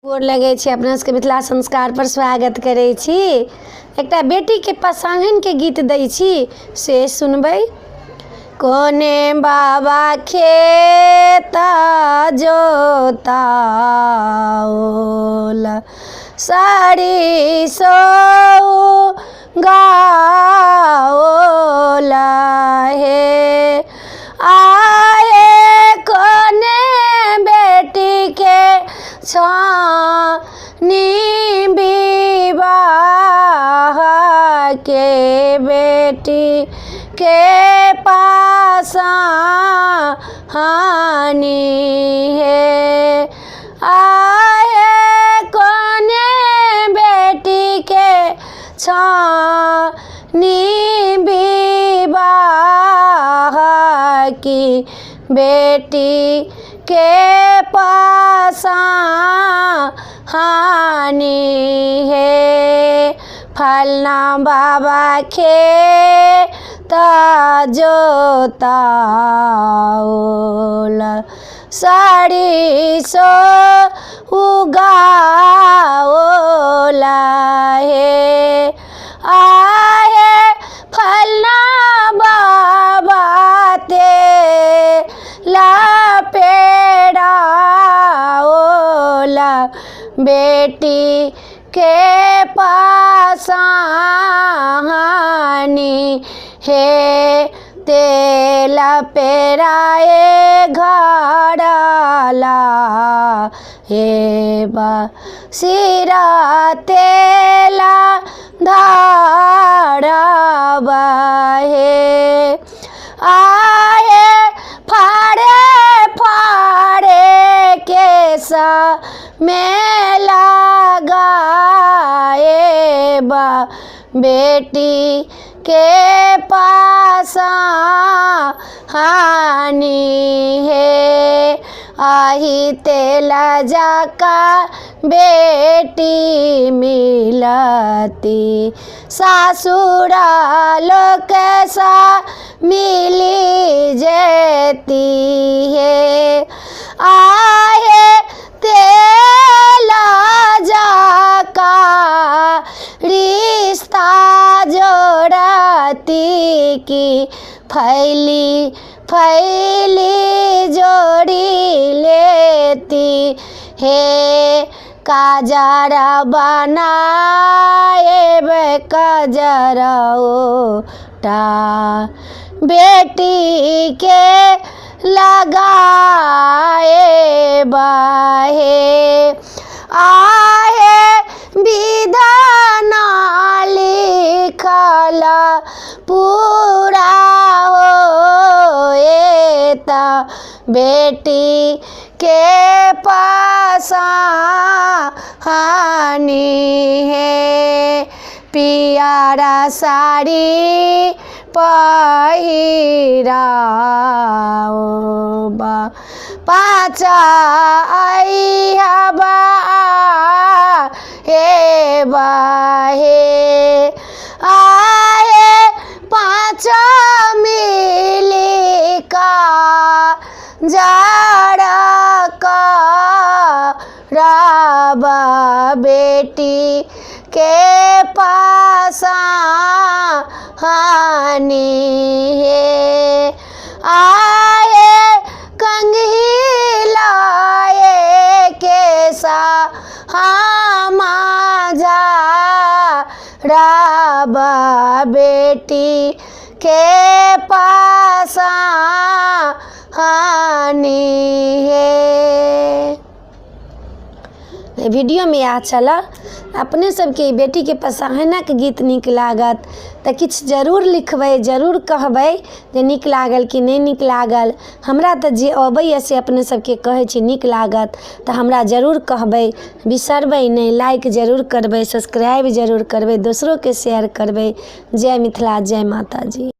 गोर लगै छी, अपना सबके मिथिला संस्कार पर स्वागत करै छी। एकटा बेटी के पसाहन के गीत दै छी, से सुनबै। कोने बाबा खेत जोताओल सरिसो गाओल हे आए कोने बेटी के छानी विवाह के बेटी के पासानी है आए कोने बेटी के छानी विवाह की बेटी के पासानी है फलना बाबा खेत जोताओल सरिसो उगाओल हे आए फलना बाबा ते लपेड़ाओल बेटी के पासानी है तेल पेराए घड़ला हे बा सिरा तेला धारबा हे आए फाड़े फाड़े केसा में लगाए बा बेटी के पासानी है आही तेला जाका बेटी मिलती सासुराल कैसा मिली जेती है आए तेला जाका रिश्ता जोड़ती की फैली फैली जोड़ी लेती है काजरा बनाए काजरा ओटा बेटी के लगाए बाहे आए विधान लिखल पूरा होएता बेटी के पासानी है पियारा साड़ी पहिराओ बा पाचा आइया बा हे बा हे आए पाचा मिली का जाड़ा का राबा बेटी के पासानी है आए कंघिलाए केसा माझा राबा बेटी के पासानी है। वीडियो में आ चला अपने सबके बेटी के पसाहना के गीत नीक लागत तऽ किछु जरूर लिखबै, जरूर कहबै जे नीक लागल कि नहीं नीक लागल। हमरा तऽ जे अबैए से अपने सबके कहै छी नीक लागत तऽ हमरा जरूर कहबै, बिसरबै नहीं। लाइक जरूर करबै, सब्सक्राइब जरूर करबै, दोसरों के शेयर करबै। जय मिथिला, जय माता जी।